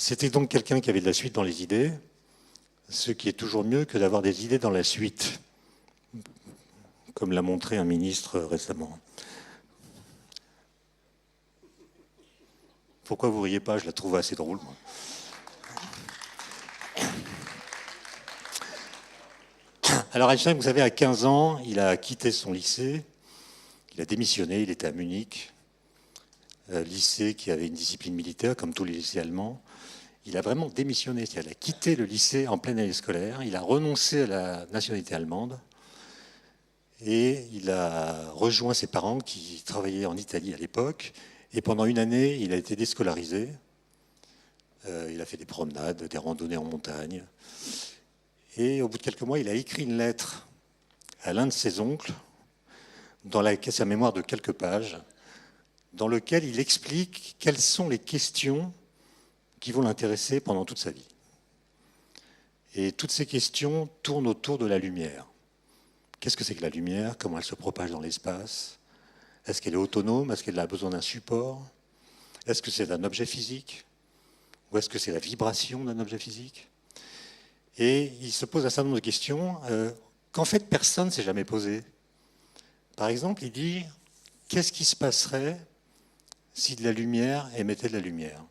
C'était donc quelqu'un qui avait de la suite dans les idées, ce qui est toujours mieux que d'avoir des idées dans la suite, comme l'a montré un ministre récemment. Pourquoi vous riez pas? Je la trouve assez drôle, moi. Alors Einstein, vous savez, à 15 ans, il a quitté son lycée, il a démissionné, il était à Munich, lycée qui avait une discipline militaire, comme tous les lycées allemands. Il a vraiment démissionné, c'est-à-dire il a quitté le lycée en pleine année scolaire, il a renoncé à la nationalité allemande et il a rejoint ses parents qui travaillaient en Italie à l'époque. Et pendant une année, il a été déscolarisé. Il a fait des promenades, des randonnées en montagne. Et au bout de quelques mois, il a écrit une lettre à l'un de ses oncles, dans sa mémoire de quelques pages, dans lequel il explique quelles sont les questions qui vont l'intéresser pendant toute sa vie. Et toutes ces questions tournent autour de la lumière. Qu'est-ce que c'est que la lumière? Comment elle se propage dans l'espace? Est-ce qu'elle est autonome? Est-ce qu'elle a besoin d'un support? Est-ce que c'est un objet physique? Ou est-ce que c'est la vibration d'un objet physique? Et il se pose un certain nombre de questions qu'en fait personne ne s'est jamais posées. Par exemple, il dit, qu'est-ce qui se passerait si de la lumière émettait de la lumière?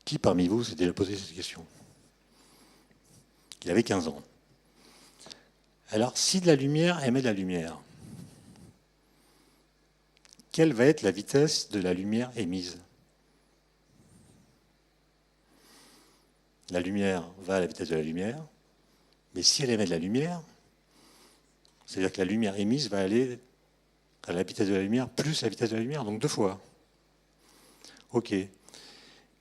Qui parmi vous s'est déjà posé cette question? Il avait 15 ans. Alors, si de la lumière émet de la lumière, quelle va être la vitesse de la lumière émise? La lumière va à la vitesse de la lumière, mais si elle émet de la lumière, c'est-à-dire que la lumière émise va aller à la vitesse de la lumière plus la vitesse de la lumière, donc 2 fois. OK.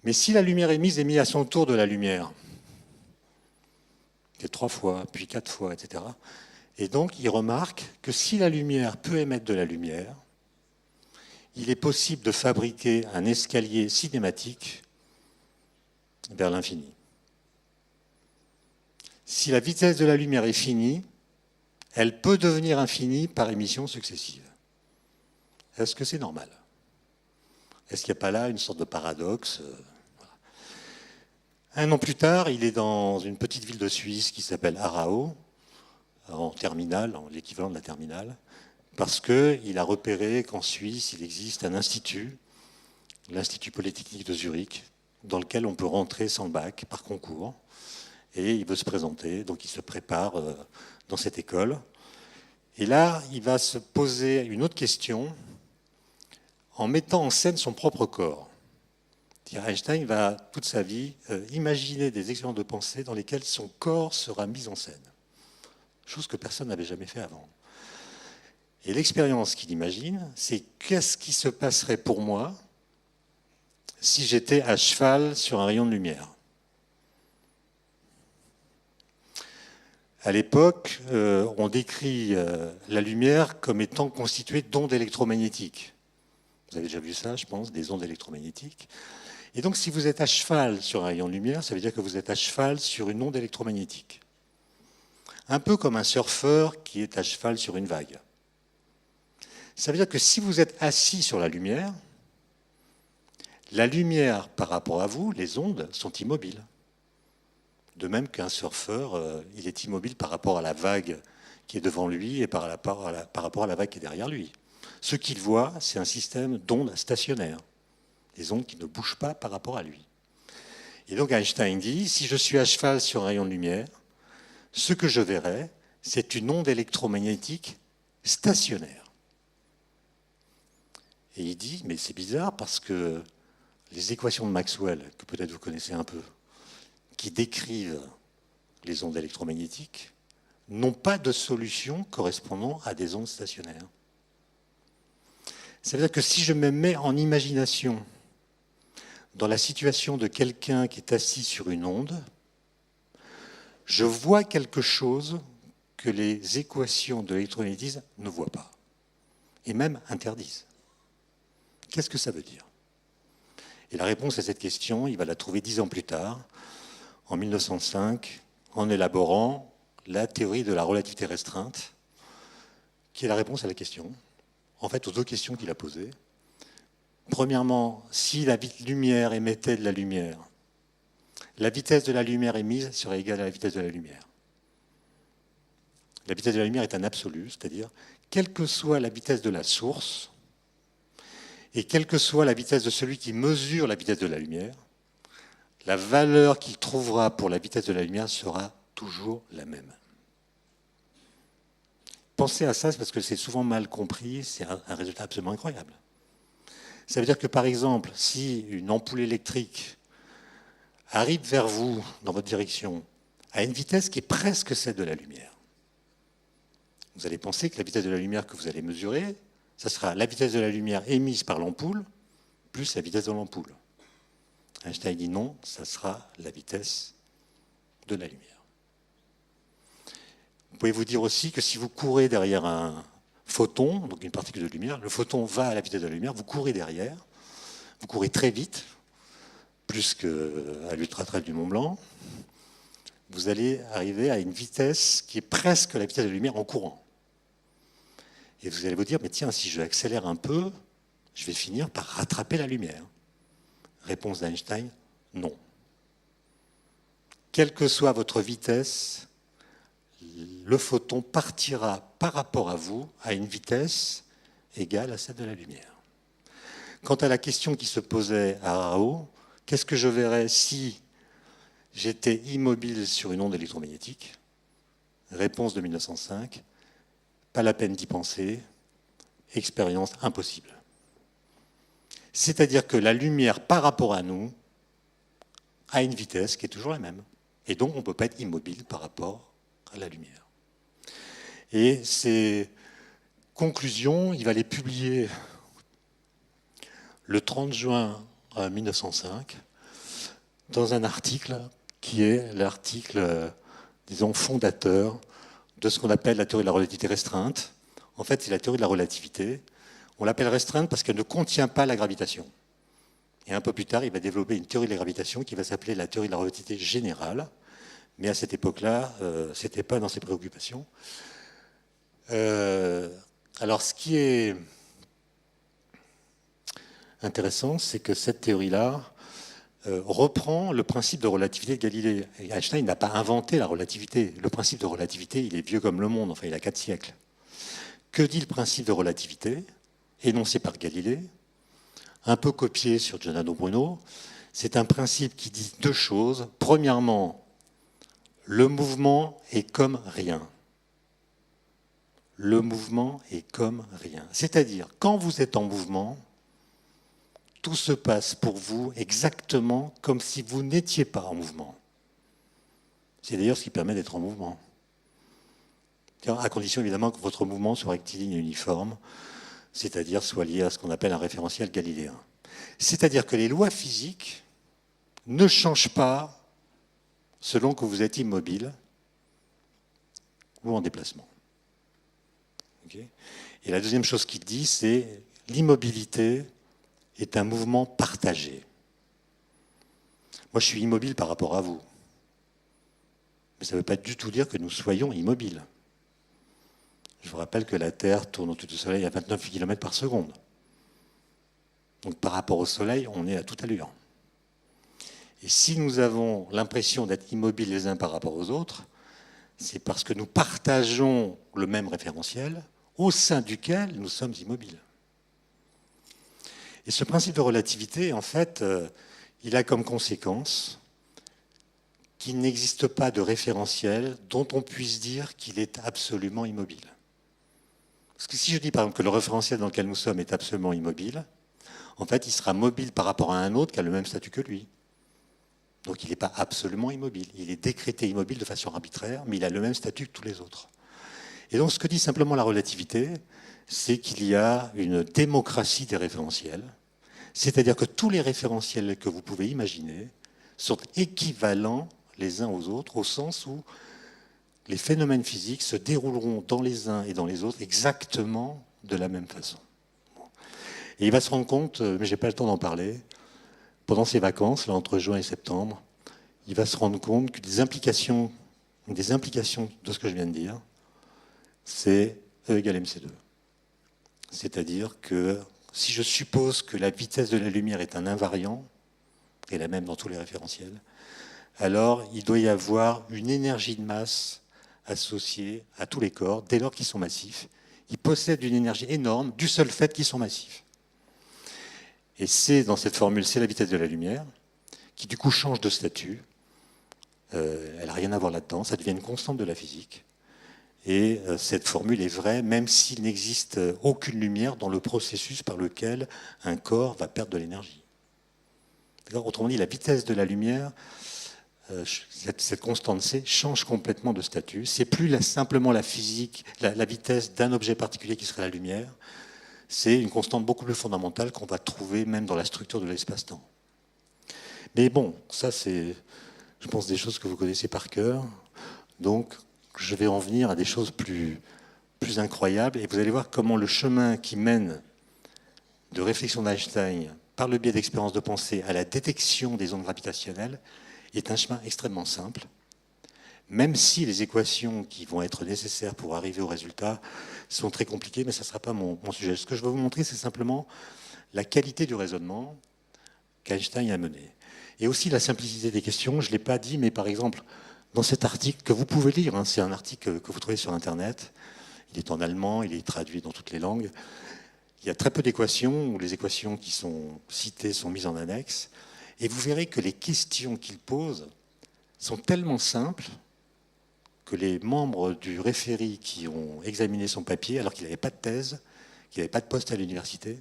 Mais si la lumière émise est mise à son tour de la lumière, c'est 3 fois, puis 4 fois, etc. Et donc, il remarque que si la lumière peut émettre de la lumière, il est possible de fabriquer un escalier cinématique vers l'infini. Si la vitesse de la lumière est finie, elle peut devenir infinie par émission successive. Est-ce que c'est normal? Est-ce qu'il n'y a pas là une sorte de paradoxe? Un an plus tard, il est dans une petite ville de Suisse qui s'appelle Aarau, en terminale, en l'équivalent de la terminale, parce qu'il a repéré qu'en Suisse, il existe un institut, l'Institut Polytechnique de Zurich, dans lequel on peut rentrer sans bac, par concours, et il veut se présenter, donc il se prépare dans cette école. Et là, il va se poser une autre question en mettant en scène son propre corps. Einstein va, toute sa vie, imaginer des expériences de pensée dans lesquelles son corps sera mis en scène. Chose que personne n'avait jamais fait avant. Et l'expérience qu'il imagine, c'est qu'est-ce qui se passerait pour moi si j'étais à cheval sur un rayon de lumière. À l'époque, on décrit la lumière comme étant constituée d'ondes électromagnétiques. Vous avez déjà vu ça, je pense, des ondes électromagnétiques. Et donc, si vous êtes à cheval sur un rayon de lumière, ça veut dire que vous êtes à cheval sur une onde électromagnétique. Un peu comme un surfeur qui est à cheval sur une vague. Ça veut dire que si vous êtes assis sur la lumière par rapport à vous, les ondes, sont immobiles. De même qu'un surfeur, il est immobile par rapport à la vague qui est devant lui et par rapport à la vague qui est derrière lui. Ce qu'il voit, c'est un système d'ondes stationnaires. Des ondes qui ne bougent pas par rapport à lui. Et donc Einstein dit, si je suis à cheval sur un rayon de lumière, ce que je verrai, c'est une onde électromagnétique stationnaire. Et il dit, mais c'est bizarre parce que les équations de Maxwell, que peut-être vous connaissez un peu, qui décrivent les ondes électromagnétiques, n'ont pas de solution correspondant à des ondes stationnaires. Ça veut dire que si je me mets en imagination dans la situation de quelqu'un qui est assis sur une onde, je vois quelque chose que les équations de l'électromagnétisme ne voient pas, et même interdisent. Qu'est-ce que ça veut dire? Et la réponse à cette question, il va la trouver 10 ans plus tard, en 1905, en élaborant la théorie de la relativité restreinte, qui est la réponse à la question, en fait aux 2 questions qu'il a posées. Premièrement, si la lumière émettait de la lumière, la vitesse de la lumière émise serait égale à la vitesse de la lumière. La vitesse de la lumière est un absolu, c'est-à-dire, quelle que soit la vitesse de la source, et quelle que soit la vitesse de celui qui mesure la vitesse de la lumière, la valeur qu'il trouvera pour la vitesse de la lumière sera toujours la même. Pensez à ça, parce que c'est souvent mal compris, c'est un résultat absolument incroyable. Ça veut dire que, par exemple, si une ampoule électrique arrive vers vous, dans votre direction, à une vitesse qui est presque celle de la lumière, vous allez penser que la vitesse de la lumière que vous allez mesurer, ça sera la vitesse de la lumière émise par l'ampoule plus la vitesse de l'ampoule. Einstein dit non, ça sera la vitesse de la lumière. Vous pouvez vous dire aussi que si vous courez derrière un photon, donc une particule de lumière, le photon va à la vitesse de la lumière, vous courez derrière, vous courez très vite, plus qu'à l'ultra-trail du Mont Blanc, vous allez arriver à une vitesse qui est presque la vitesse de la lumière en courant. Et vous allez vous dire, mais tiens, si je accélère un peu, je vais finir par rattraper la lumière. Réponse d'Einstein, non. Quelle que soit votre vitesse, le photon partira par rapport à vous à une vitesse égale à celle de la lumière. Quant à la question qui se posait à Rao, qu'est-ce que je verrais si j'étais immobile sur une onde électromagnétique? Réponse de 1905, pas la peine d'y penser, expérience impossible. C'est-à-dire que la lumière par rapport à nous a une vitesse qui est toujours la même. Et donc on ne peut pas être immobile par rapport à la lumière. Et ces conclusions, il va les publier le 30 juin 1905 dans un article qui est l'article, disons, fondateur de ce qu'on appelle la théorie de la relativité restreinte. En fait, c'est la théorie de la relativité. On l'appelle restreinte parce qu'elle ne contient pas la gravitation. Et un peu plus tard, il va développer une théorie de la gravitation qui va s'appeler la théorie de la relativité générale. Mais à cette époque-là, ce n'était pas dans ses préoccupations. Alors, ce qui est intéressant, c'est que cette théorie-là reprend le principe de relativité de Galilée. Et Einstein n'a pas inventé la relativité. Le principe de relativité, il est vieux comme le monde, enfin, il a 4 siècles. Que dit le principe de relativité, énoncé par Galilée, un peu copié sur Giordano Bruno? C'est un principe qui dit deux choses. Premièrement, le mouvement est comme rien. Le mouvement est comme rien. C'est-à-dire, quand vous êtes en mouvement, tout se passe pour vous exactement comme si vous n'étiez pas en mouvement. C'est d'ailleurs ce qui permet d'être en mouvement. À condition évidemment que votre mouvement soit rectiligne et uniforme, c'est-à-dire soit lié à ce qu'on appelle un référentiel galiléen. C'est-à-dire que les lois physiques ne changent pas selon que vous êtes immobile ou en déplacement. Okay. Et la deuxième chose qu'il dit, c'est l'immobilité est un mouvement partagé. Moi, je suis immobile par rapport à vous. Mais ça ne veut pas du tout dire que nous soyons immobiles. Je vous rappelle que la Terre tourne autour du Soleil à 29 km par seconde. Donc par rapport au Soleil, on est à toute allure. Et si nous avons l'impression d'être immobiles les uns par rapport aux autres, c'est parce que nous partageons le même référentiel au sein duquel nous sommes immobiles. Et ce principe de relativité, en fait, il a comme conséquence qu'il n'existe pas de référentiel dont on puisse dire qu'il est absolument immobile. Parce que si je dis par exemple que le référentiel dans lequel nous sommes est absolument immobile, en fait, il sera mobile par rapport à un autre qui a le même statut que lui. Donc il n'est pas absolument immobile. Il est décrété immobile de façon arbitraire, mais il a le même statut que tous les autres. Et donc ce que dit simplement la relativité, c'est qu'il y a une démocratie des référentiels, c'est-à-dire que tous les référentiels que vous pouvez imaginer sont équivalents les uns aux autres, au sens où les phénomènes physiques se dérouleront dans les uns et dans les autres exactement de la même façon. Et il va se rendre compte, mais je n'ai pas le temps d'en parler, pendant ses vacances, là, entre juin et septembre, il va se rendre compte que des implications de ce que je viens de dire, c'est E égale mc2. C'est-à-dire que si je suppose que la vitesse de la lumière est un invariant, et la même dans tous les référentiels, alors il doit y avoir une énergie de masse associée à tous les corps, dès lors qu'ils sont massifs. Ils possèdent une énergie énorme du seul fait qu'ils sont massifs. Et c'est dans cette formule, c'est la vitesse de la lumière, qui du coup change de statut. Elle n'a rien à voir là-dedans, ça devient une constante de la physique. Et cette formule est vraie, même s'il n'existe aucune lumière dans le processus par lequel un corps va perdre de l'énergie. Autrement dit, la vitesse de la lumière, cette constante C, change complètement de statut. C'est plus simplement la physique, la vitesse d'un objet particulier qui serait la lumière. C'est une constante beaucoup plus fondamentale qu'on va trouver même dans la structure de l'espace-temps. Mais bon, ça c'est, je pense, des choses que vous connaissez par cœur. Donc, je vais en venir à des choses plus incroyables. Et vous allez voir comment le chemin qui mène de réflexion d'Einstein par le biais d'expériences de pensée à la détection des ondes gravitationnelles est un chemin extrêmement simple, même si les équations qui vont être nécessaires pour arriver au résultat sont très compliquées, mais ça ne sera pas mon sujet. Ce que je veux vous montrer, c'est simplement la qualité du raisonnement qu'Einstein a mené. Et aussi la simplicité des questions. Je ne l'ai pas dit, mais par exemple, dans cet article que vous pouvez lire, hein, c'est un article que vous trouvez sur Internet, il est en allemand, il est traduit dans toutes les langues. Il y a très peu d'équations, où les équations qui sont citées sont mises en annexe. Et vous verrez que les questions qu'il pose sont tellement simples que les membres du référé qui ont examiné son papier, alors qu'il n'avait pas de thèse, qu'il n'avait pas de poste à l'université,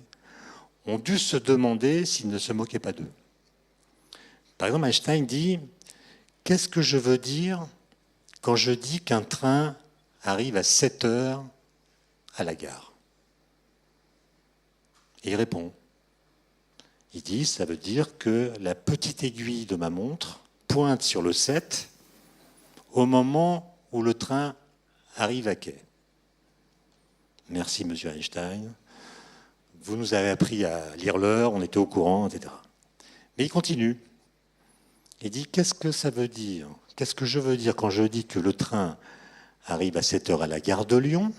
ont dû se demander s'il ne se moquait pas d'eux. Par exemple, Einstein dit « Qu'est-ce que je veux dire quand je dis qu'un train arrive à 7 heures à la gare ?» Et il répond. Il dit « Ça veut dire que la petite aiguille de ma montre pointe sur le 7 au moment où le train arrive à quai. » Merci, monsieur Einstein. Vous nous avez appris à lire l'heure, on était au courant, etc. Mais il continue. Il dit, qu'est-ce que ça veut dire? Qu'est-ce que je veux dire quand je dis que le train arrive à 7 heures à la gare de Lyon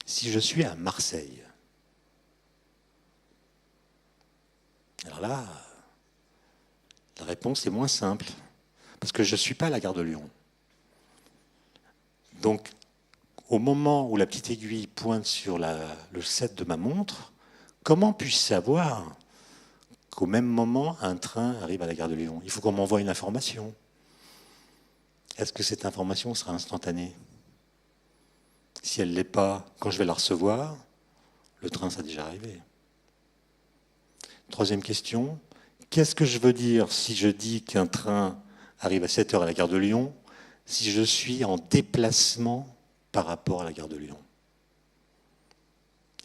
si je suis à Marseille? Alors là, la réponse est moins simple, parce que je ne suis pas à la gare de Lyon. Donc, au moment où la petite aiguille pointe sur le 7 de ma montre, comment puis-je savoir qu'au même moment, un train arrive à la gare de Lyon? Il faut qu'on m'envoie une information. Est-ce que cette information sera instantanée? Si elle ne l'est pas, quand je vais la recevoir, le train sera déjà arrivé. Troisième question, qu'est-ce que je veux dire si je dis qu'un train arrive à 7 heures à la gare de Lyon si je suis en déplacement par rapport à la gare de Lyon?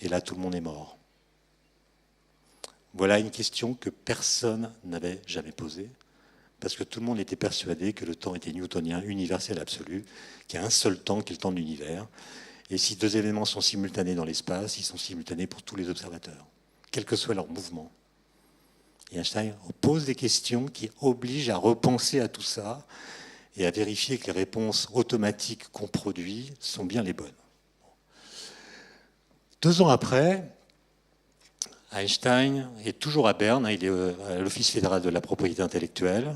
Et là, tout le monde est mort. Voilà une question que personne n'avait jamais posée, parce que tout le monde était persuadé que le temps était newtonien, universel, absolu, qu'il y a un seul temps qui est le temps de l'univers. Et si deux événements sont simultanés dans l'espace, ils sont simultanés pour tous les observateurs, quel que soit leur mouvement. Et Einstein pose des questions qui obligent à repenser à tout ça et à vérifier que les réponses automatiques qu'on produit sont bien les bonnes. 2 ans après, Einstein est toujours à Berne, il est à l'Office fédéral de la propriété intellectuelle,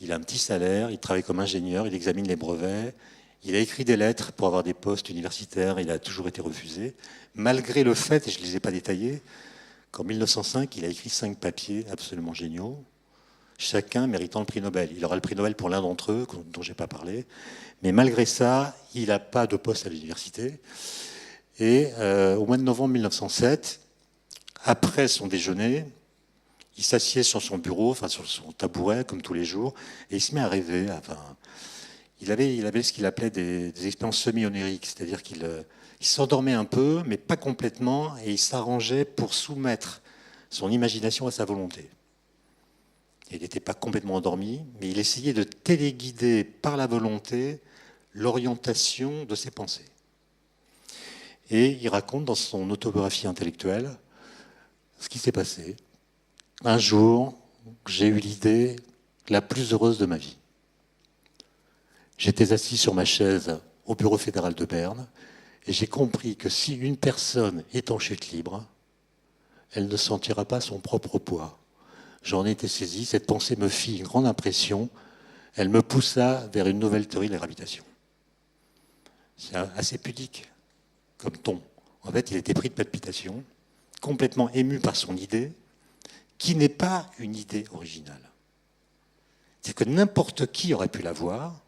il a un petit salaire, il travaille comme ingénieur, il examine les brevets, il a écrit des lettres pour avoir des postes universitaires, il a toujours été refusé, malgré le fait, et je ne les ai pas détaillés, qu'en 1905, il a écrit 5 papiers absolument géniaux, chacun méritant le prix Nobel. Il aura le prix Nobel pour l'un d'entre eux, dont je n'ai pas parlé, mais malgré ça, il n'a pas de poste à l'université. Et au mois de novembre 1907, après son déjeuner, il s'assied sur son bureau, enfin sur son tabouret, comme tous les jours, et il se met à rêver. Enfin, il avait ce qu'il appelait des expériences semi-onériques, c'est-à-dire qu'il s'endormait un peu, mais pas complètement, et il s'arrangeait pour soumettre son imagination à sa volonté. Il n'était pas complètement endormi, mais il essayait de téléguider par la volonté l'orientation de ses pensées. Et il raconte dans son autobiographie intellectuelle ce qui s'est passé. Un jour, j'ai eu l'idée la plus heureuse de ma vie. J'étais assis sur ma chaise au bureau fédéral de Berne Et j'ai compris que si une personne est en chute libre, elle ne sentira pas son propre poids. J'en ai été saisi, cette pensée me fit une grande impression, elle me poussa vers une nouvelle théorie de la gravitation. C'est assez pudique comme ton. En fait, il était pris de palpitation, complètement ému par son idée, qui n'est pas une idée originale. C'est que n'importe qui aurait pu l'avoir,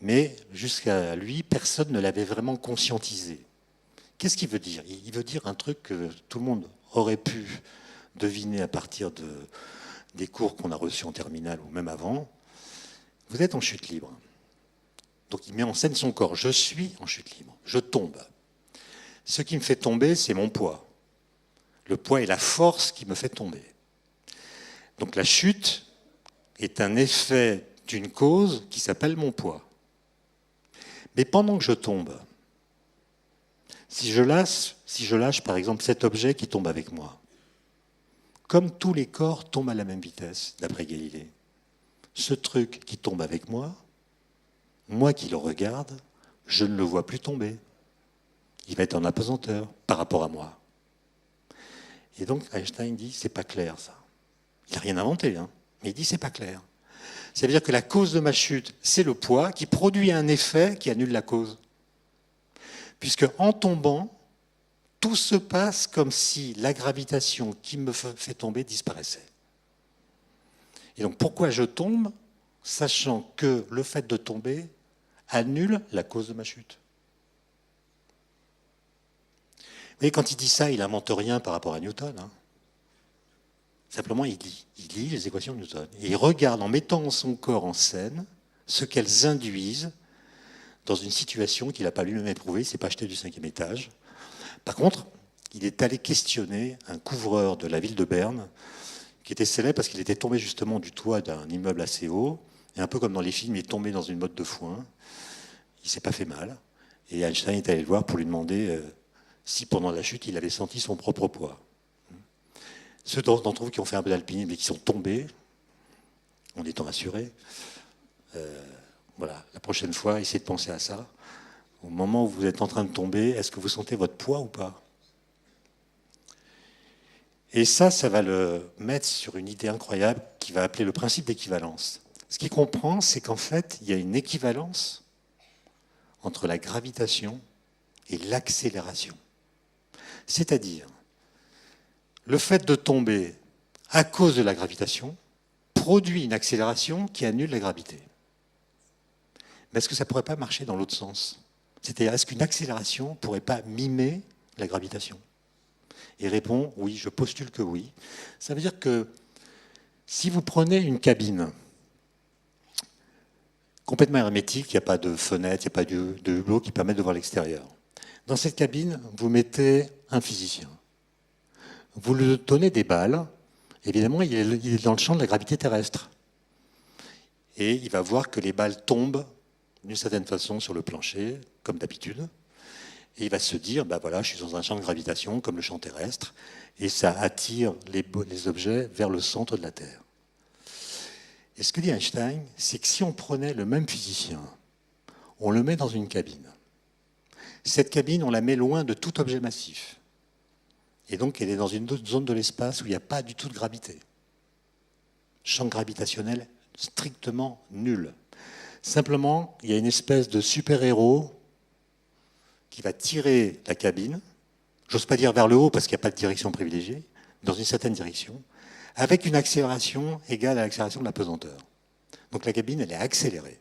mais jusqu'à lui, personne ne l'avait vraiment conscientisé. Qu'est-ce qu'il veut dire? Il veut dire un truc que tout le monde aurait pu deviner à partir des cours qu'on a reçus en terminale ou même avant. Vous êtes en chute libre. Donc il met en scène son corps. Je suis en chute libre. Je tombe. Ce qui me fait tomber, c'est mon poids. Le poids est la force qui me fait tomber. Donc la chute est un effet d'une cause qui s'appelle mon poids. Mais pendant que je tombe, si je lâche par exemple cet objet qui tombe avec moi, comme tous les corps tombent à la même vitesse, d'après Galilée, ce truc qui tombe avec moi qui le regarde, je ne le vois plus tomber. Il va être en apesanteur par rapport à moi. Et donc Einstein dit, c'est pas clair ça. Il n'a rien inventé, hein, mais il dit, c'est pas clair. Ça veut dire que la cause de ma chute, c'est le poids qui produit un effet qui annule la cause. Puisque en tombant, tout se passe comme si la gravitation qui me fait tomber disparaissait. Et donc pourquoi je tombe, sachant que le fait de tomber annule la cause de ma chute. Vous voyez, quand il dit ça, il n'invente rien par rapport à Newton. Hein. Simplement, il lit les équations de Newton. Et il regarde, en mettant son corps en scène, ce qu'elles induisent dans une situation qu'il n'a pas lui-même éprouvée. Il ne s'est pas jeté du 5e étage. Par contre, il est allé questionner un couvreur de la ville de Berne, qui était célèbre parce qu'il était tombé justement du toit d'un immeuble assez haut, et un peu comme dans les films, il est tombé dans une motte de foin. Il ne s'est pas fait mal. Et Einstein est allé le voir pour lui demander si pendant la chute, il avait senti son propre poids. Ceux d'entre vous qui ont fait un peu d'alpinisme et qui sont tombés, en étant assurés, voilà, la prochaine fois, essayez de penser à ça. Au moment où vous êtes en train de tomber, est-ce que vous sentez votre poids ou pas? Et ça va le mettre sur une idée incroyable qu'il va appeler le principe d'équivalence. Ce qu'il comprend, c'est qu'en fait, il y a une équivalence entre la gravitation et l'accélération. C'est-à-dire, le fait de tomber à cause de la gravitation produit une accélération qui annule la gravité. Mais est-ce que ça ne pourrait pas marcher dans l'autre sens? C'est-à-dire, est-ce qu'une accélération ne pourrait pas mimer la gravitation? Il répond, oui, je postule que oui. Ça veut dire que si vous prenez une cabine complètement hermétique, il n'y a pas de fenêtre, il n'y a pas de hublot qui permettent de voir l'extérieur. Dans cette cabine, vous mettez un physicien. Vous lui donnez des balles, évidemment, il est dans le champ de la gravité terrestre. Et il va voir que les balles tombent d'une certaine façon sur le plancher, comme d'habitude. Et il va se dire, ben voilà, je suis dans un champ de gravitation, comme le champ terrestre, et ça attire les objets vers le centre de la Terre. Et ce que dit Einstein, c'est que si on prenait le même physicien, on le met dans une cabine. Cette cabine, on la met loin de tout objet massif. Et donc, elle est dans une zone de l'espace où il n'y a pas du tout de gravité. Champ gravitationnel strictement nul. Simplement, il y a une espèce de super-héros qui va tirer la cabine, j'ose pas dire vers le haut parce qu'il n'y a pas de direction privilégiée, dans une certaine direction, avec une accélération égale à l'accélération de la pesanteur. Donc la cabine, elle est accélérée.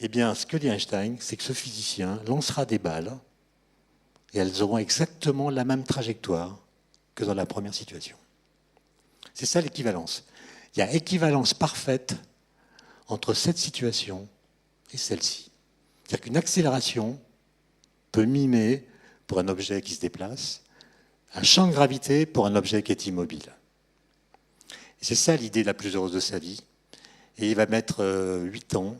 Eh bien, ce que dit Einstein, c'est que ce physicien lancera des balles et elles auront exactement la même trajectoire que dans la première situation. C'est ça l'équivalence. Il y a équivalence parfaite entre cette situation et celle-ci. C'est-à-dire qu'une accélération peut mimer, pour un objet qui se déplace, un champ de gravité pour un objet qui est immobile. Et c'est ça l'idée la plus heureuse de sa vie. Et il va mettre 8 ans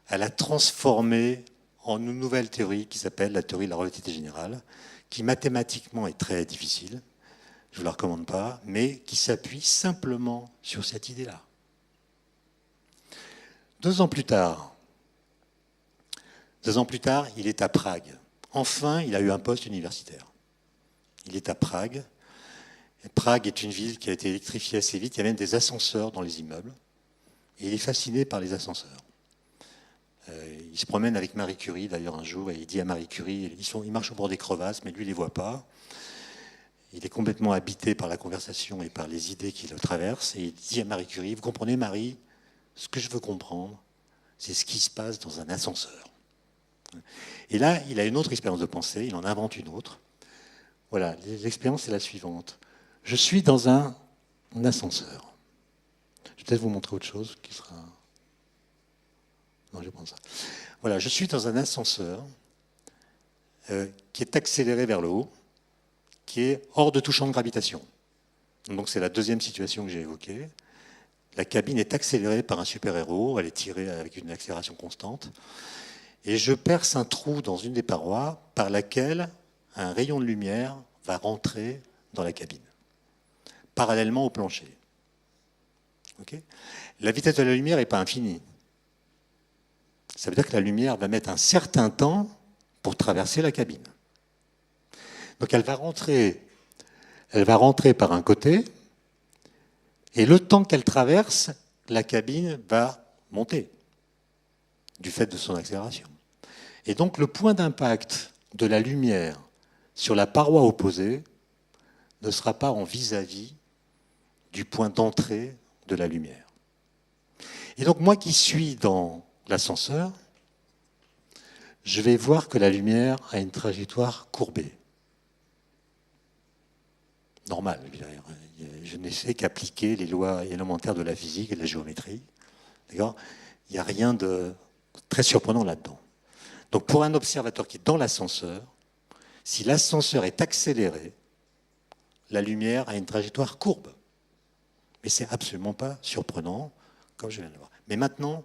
à la transformer en une nouvelle théorie qui s'appelle la théorie de la relativité générale, qui mathématiquement est très difficile, je ne vous la recommande pas, mais qui s'appuie simplement sur cette idée-là. 2 ans plus tard, 2 ans plus tard, il est à Prague. Enfin, il a eu un poste universitaire. Il est à Prague. Et Prague est une ville qui a été électrifiée assez vite. Il y a même des ascenseurs dans les immeubles. Et il est fasciné par les ascenseurs. Il se promène avec Marie Curie, d'ailleurs, un jour, et il dit à Marie Curie, ils marchent au bord des crevasses, mais lui, il ne les voit pas. Il est complètement habité par la conversation et par les idées qui le traversent. Et il dit à Marie Curie, vous comprenez, Marie, ce que je veux comprendre, c'est ce qui se passe dans un ascenseur. Et là, il a une autre expérience de pensée, il en invente une autre. Voilà, l'expérience est la suivante. Je suis dans un ascenseur. Je vais peut-être vous montrer autre chose qui sera... Non, je vais prendre ça. Voilà, je suis dans un ascenseur qui est accéléré vers le haut, qui est hors de tout champ de gravitation. Donc c'est la deuxième situation que j'ai évoquée. La cabine est accélérée par un super-héros, elle est tirée avec une accélération constante, et je perce un trou dans une des parois par laquelle un rayon de lumière va rentrer dans la cabine, parallèlement au plancher. Okay ? La vitesse de la lumière n'est pas infinie. Ça veut dire que la lumière va mettre un certain temps pour traverser la cabine. Donc elle va rentrer par un côté, et le temps qu'elle traverse, la cabine va monter, du fait de son accélération. Et donc le point d'impact de la lumière sur la paroi opposée ne sera pas en vis-à-vis du point d'entrée de la lumière. Et donc moi qui suis dans l'ascenseur, je vais voir que la lumière a une trajectoire courbée. Normal, je n'ai fait qu'appliquer les lois élémentaires de la physique et de la géométrie. D'accord ? Il n'y a rien de très surprenant là-dedans. Donc pour un observateur qui est dans l'ascenseur, si l'ascenseur est accéléré, la lumière a une trajectoire courbe. Mais ce n'est absolument pas surprenant, comme je viens de le voir. Mais maintenant,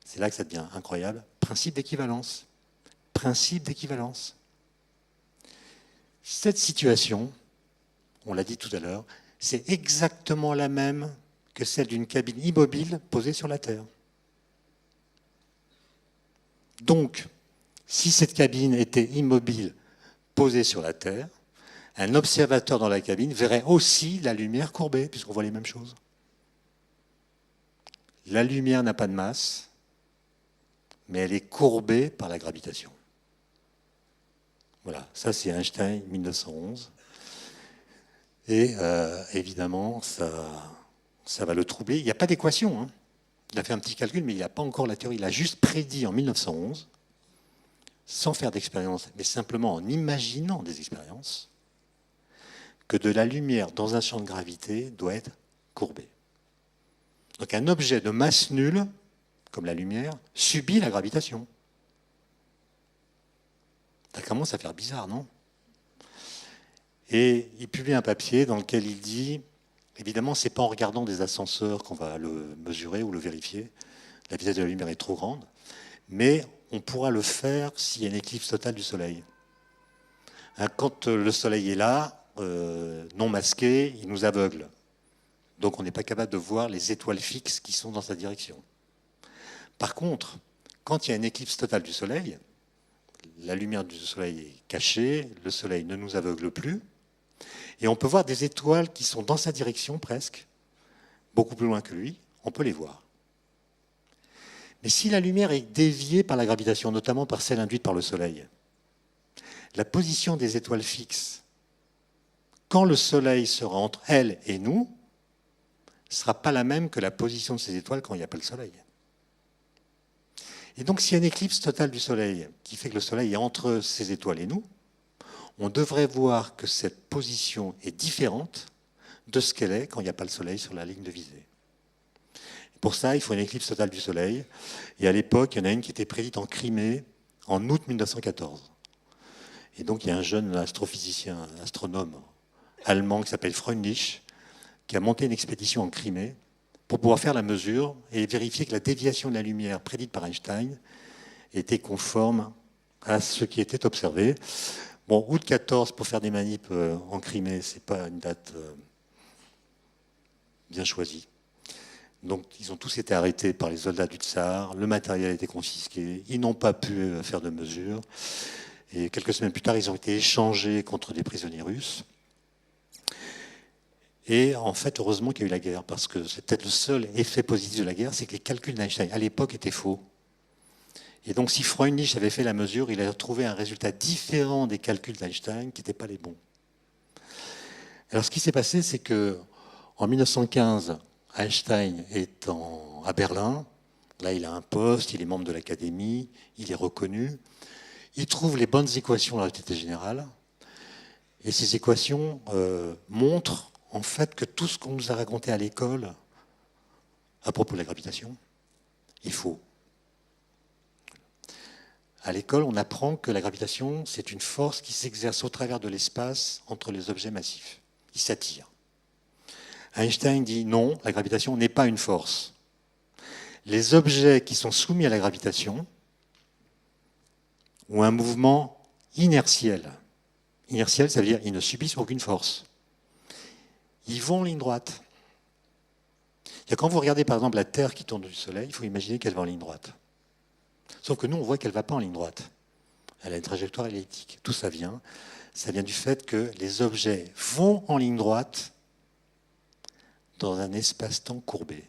c'est là que ça devient incroyable, principe d'équivalence. Principe d'équivalence. Cette situation, on l'a dit tout à l'heure, c'est exactement la même que celle d'une cabine immobile posée sur la Terre. Donc, si cette cabine était immobile posée sur la Terre, un observateur dans la cabine verrait aussi la lumière courbée, puisqu'on voit les mêmes choses. La lumière n'a pas de masse, mais elle est courbée par la gravitation. Voilà, ça c'est Einstein, 1911. Et évidemment, ça va le troubler. Il n'y a pas d'équation. Hein. Il a fait un petit calcul, mais il n'y a pas encore la théorie. Il a juste prédit en 1911, sans faire d'expérience, mais simplement en imaginant des expériences, que de la lumière dans un champ de gravité doit être courbée. Donc un objet de masse nulle, comme la lumière, subit la gravitation. Ça commence à faire bizarre, non ? Et il publie un papier dans lequel il dit, évidemment, ce n'est pas en regardant des ascenseurs qu'on va le mesurer ou le vérifier, la vitesse de la lumière est trop grande, mais on pourra le faire s'il y a une éclipse totale du Soleil. Quand le Soleil est là, non masqué, il nous aveugle. Donc on n'est pas capable de voir les étoiles fixes qui sont dans sa direction. Par contre, quand il y a une éclipse totale du Soleil, la lumière du Soleil est cachée, le Soleil ne nous aveugle plus, et on peut voir des étoiles qui sont dans sa direction presque, beaucoup plus loin que lui, on peut les voir. Mais si la lumière est déviée par la gravitation, notamment par celle induite par le Soleil, la position des étoiles fixes, quand le Soleil sera entre elles et nous, ne sera pas la même que la position de ces étoiles quand il n'y a pas le Soleil. Et donc, s'il y a une éclipse totale du Soleil qui fait que le Soleil est entre ces étoiles et nous, on devrait voir que cette position est différente de ce qu'elle est quand il n'y a pas le Soleil sur la ligne de visée. Pour ça, il faut une éclipse totale du Soleil. Et à l'époque, il y en a une qui était prédite en Crimée en août 1914. Et donc, il y a un jeune astrophysicien, astronome allemand qui s'appelle Freundlich, qui a monté une expédition en Crimée pour pouvoir faire la mesure et vérifier que la déviation de la lumière prédite par Einstein était conforme à ce qui était observé. Bon, août 14 pour faire des manips en Crimée, ce n'est pas une date bien choisie. Donc ils ont tous été arrêtés par les soldats du tsar, le matériel a été confisqué, ils n'ont pas pu faire de mesures. Et quelques semaines plus tard, ils ont été échangés contre des prisonniers russes. Et en fait, heureusement qu'il y a eu la guerre, parce que c'est peut-être le seul effet positif de la guerre, c'est que les calculs d'Einstein, à l'époque, étaient faux. Et donc, si Freundlich avait fait la mesure, il a trouvé un résultat différent des calculs d'Einstein qui n'étaient pas les bons. Alors, ce qui s'est passé, c'est que en 1915, Einstein est à Berlin. Là, il a un poste, il est membre de l'Académie, il est reconnu. Il trouve les bonnes équations de la relativité générale. Et ces équations montrent en fait que tout ce qu'on nous a raconté à l'école à propos de la gravitation est faux. À l'école, on apprend que la gravitation, c'est une force qui s'exerce au travers de l'espace entre les objets massifs. Ils s'attirent. Einstein dit non, la gravitation n'est pas une force. Les objets qui sont soumis à la gravitation ont un mouvement inertiel. Inertiel, ça veut dire qu'ils ne subissent aucune force. Ils vont en ligne droite. Et quand vous regardez par exemple la Terre qui tourne du Soleil, il faut imaginer qu'elle va en ligne droite. Sauf que nous, on voit qu'elle ne va pas en ligne droite. Elle a une trajectoire elliptique. Tout ça vient du fait que les objets vont en ligne droite dans un espace-temps courbé.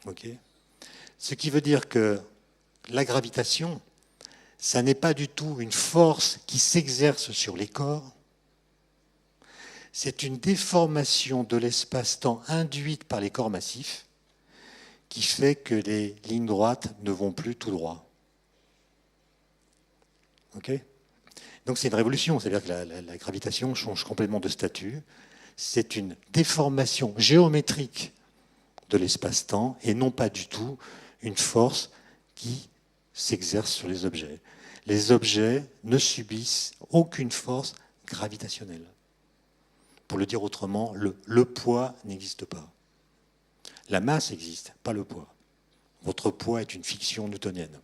Ok ? Ce qui veut dire que la gravitation, ça n'est pas du tout une force qui s'exerce sur les corps, c'est une déformation de l'espace-temps induite par les corps massifs qui fait que les lignes droites ne vont plus tout droit. Ok ? Donc c'est une révolution, c'est-à-dire que la gravitation change complètement de statut. C'est une déformation géométrique de l'espace-temps et non pas du tout une force qui s'exerce sur les objets. Les objets ne subissent aucune force gravitationnelle. Pour le dire autrement, le poids n'existe pas. La masse existe, pas le poids. Votre poids est une fiction newtonienne.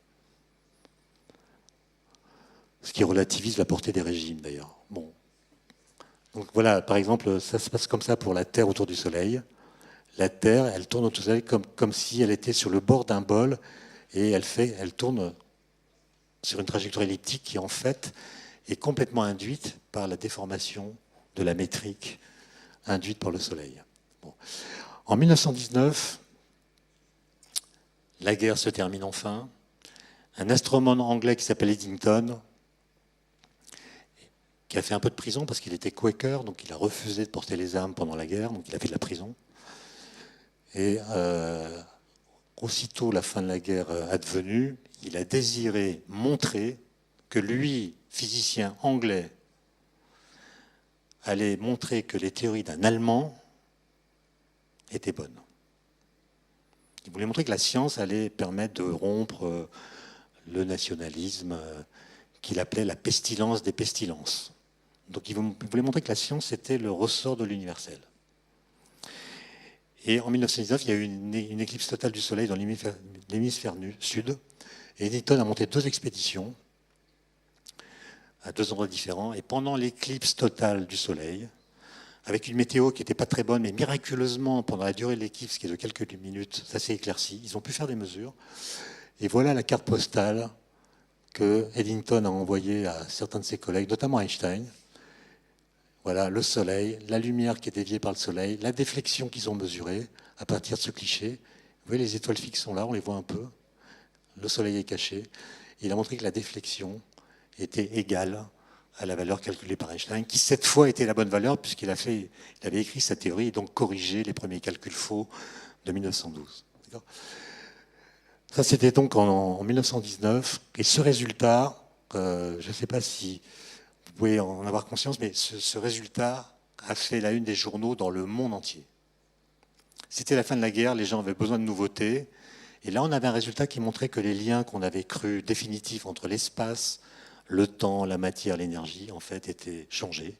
Ce qui relativise la portée des régimes, d'ailleurs. Bon. Donc voilà, par exemple, ça se passe comme ça pour la Terre autour du Soleil. La Terre, elle tourne autour du Soleil comme si elle était sur le bord d'un bol et elle tourne sur une trajectoire elliptique qui, en fait, est complètement induite par la déformation de la métrique induite par le Soleil. Bon. En 1919, la guerre se termine enfin. Un astronome anglais qui s'appelle Eddington, qui a fait un peu de prison parce qu'il était Quaker, donc il a refusé de porter les armes pendant la guerre, donc il a fait de la prison. Et aussitôt la fin de la guerre advenue, il a désiré montrer que lui, physicien anglais, allait montrer que les théories d'un Allemand étaient bonnes. Il voulait montrer que la science allait permettre de rompre le nationalisme qu'il appelait la pestilence des pestilences. Donc il voulait montrer que la science était le ressort de l'universel. Et en 1919, il y a eu une éclipse totale du Soleil dans l'hémisphère sud. Et Eddington a monté 2 expéditions à 2 endroits différents. Et pendant l'éclipse totale du Soleil, avec une météo qui n'était pas très bonne, mais miraculeusement, pendant la durée de l'éclipse, qui est de quelques minutes, ça s'est éclairci. Ils ont pu faire des mesures. Et voilà la carte postale que Eddington a envoyée à certains de ses collègues, notamment Einstein. Voilà le Soleil, la lumière qui est déviée par le Soleil, la déflexion qu'ils ont mesurée à partir de ce cliché. Vous voyez, les étoiles fixes sont là, on les voit un peu. Le Soleil est caché. Il a montré que la déflexion était égale à la valeur calculée par Einstein, qui cette fois était la bonne valeur puisqu'il avait écrit sa théorie et donc corrigé les premiers calculs faux de 1912. Ça, c'était donc en 1919. Et ce résultat, je ne sais pas si vous pouvez en avoir conscience, mais ce résultat a fait la une des journaux dans le monde entier. C'était la fin de la guerre, les gens avaient besoin de nouveautés. Et là, on avait un résultat qui montrait que les liens qu'on avait crus définitifs entre l'espace, le temps, la matière, l'énergie, en fait, étaient changés.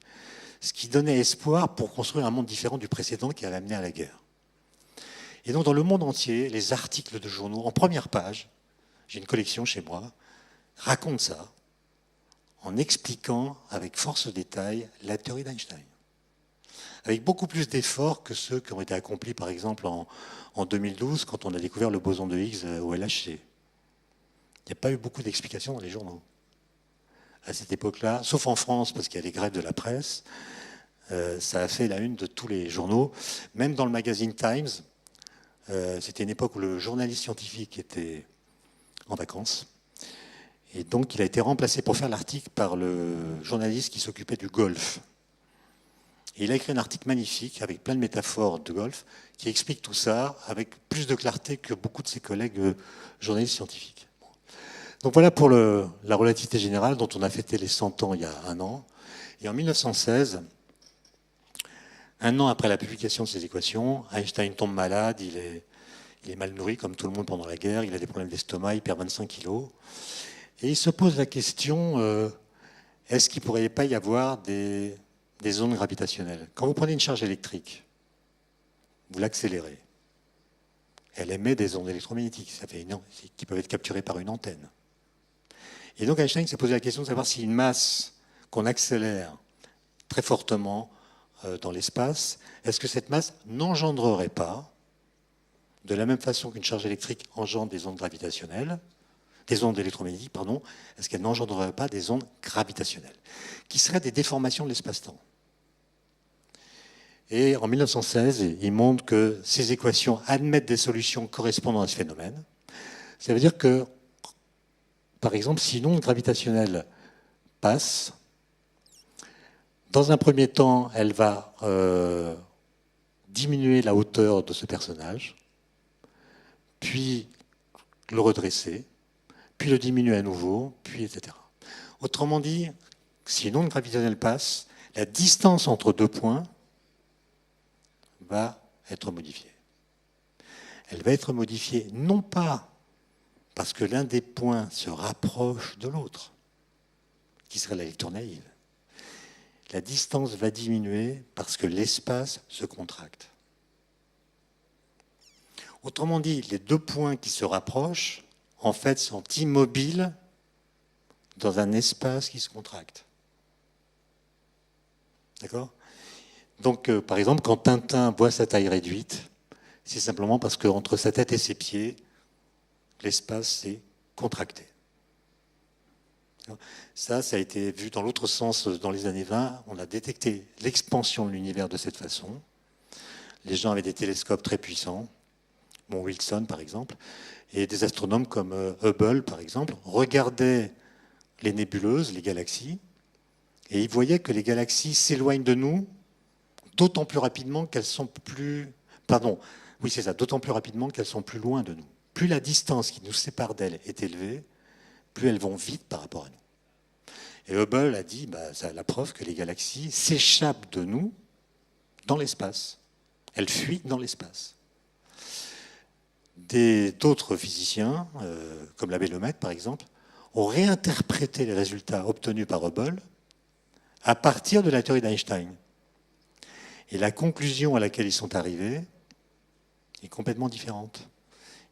Ce qui donnait espoir pour construire un monde différent du précédent qui allait amener à la guerre. Et donc, dans le monde entier, les articles de journaux, en première page, j'ai une collection chez moi, racontent ça, en expliquant avec force de détail la théorie d'Einstein. avec beaucoup plus d'efforts que ceux qui ont été accomplis, par exemple, en 2012, quand on a découvert le boson de Higgs au LHC. Il n'y a pas eu beaucoup d'explications dans les journaux. À cette époque-là, sauf en France, parce qu'il y a les grèves de la presse, ça a fait la une de tous les journaux. Même dans le magazine Times, c'était une époque où le journaliste scientifique était en vacances. Et donc, il a été remplacé pour faire l'article par le journaliste qui s'occupait du golf. Et il a écrit un article magnifique avec plein de métaphores de golf qui explique tout ça avec plus de clarté que beaucoup de ses collègues journalistes scientifiques. Donc voilà pour la relativité générale dont on a fêté les 100 ans il y a un an. Et en 1916, un an après la publication de ces équations, Einstein tombe malade, il est mal nourri comme tout le monde pendant la guerre, il a des problèmes d'estomac, il perd 25 kilos. Et il se pose la question, est-ce qu'il ne pourrait pas y avoir des ondes gravitationnelles? Quand vous prenez une charge électrique, vous l'accélérez. Elle émet des ondes électromagnétiques qui peuvent être capturées par une antenne. Et donc Einstein s'est posé la question de savoir si une masse qu'on accélère très fortement dans l'espace, est-ce que cette masse n'engendrerait pas, de la même façon qu'une charge électrique engendre des ondes gravitationnelles, des ondes électromagnétiques, pardon, est-ce qu'elle n'engendrerait pas des ondes gravitationnelles, qui seraient des déformations de l'espace-temps? Et en 1916, il montre que ces équations admettent des solutions correspondant à ce phénomène. Ça veut dire que, par exemple, si une onde gravitationnelle passe, dans un premier temps, elle va diminuer la hauteur de ce personnage, puis le redresser, puis le diminuer à nouveau, puis etc. Autrement dit, si une onde gravitationnelle passe, la distance entre deux points va être modifiée. Elle va être modifiée non pas parce que l'un des points se rapproche de l'autre, qui serait la lecture naïve. La distance va diminuer parce que l'espace se contracte. Autrement dit, les deux points qui se rapprochent, en fait, sont immobiles dans un espace qui se contracte. D'accord ? Donc, par exemple, quand Tintin voit sa taille réduite, c'est simplement parce qu'entre sa tête et ses pieds, l'espace s'est contracté. Ça a été vu dans l'autre sens dans les années 20. On a détecté l'expansion de l'univers de cette façon. Les gens avaient des télescopes très puissants, Wilson par exemple, et des astronomes comme Hubble par exemple regardaient les nébuleuses, les galaxies, et ils voyaient que les galaxies s'éloignent de nous d'autant plus rapidement qu'elles sont plus... d'autant plus rapidement qu'elles sont plus loin de nous. Plus la distance qui nous sépare d'elles est élevée, plus elles vont vite par rapport à nous. Et Hubble a dit, c'est la preuve que les galaxies s'échappent de nous dans l'espace. Elles fuient dans l'espace. D'autres physiciens, comme l'abbé Lemaitre par exemple, ont réinterprété les résultats obtenus par Hubble à partir de la théorie d'Einstein. Et la conclusion à laquelle ils sont arrivés est complètement différente.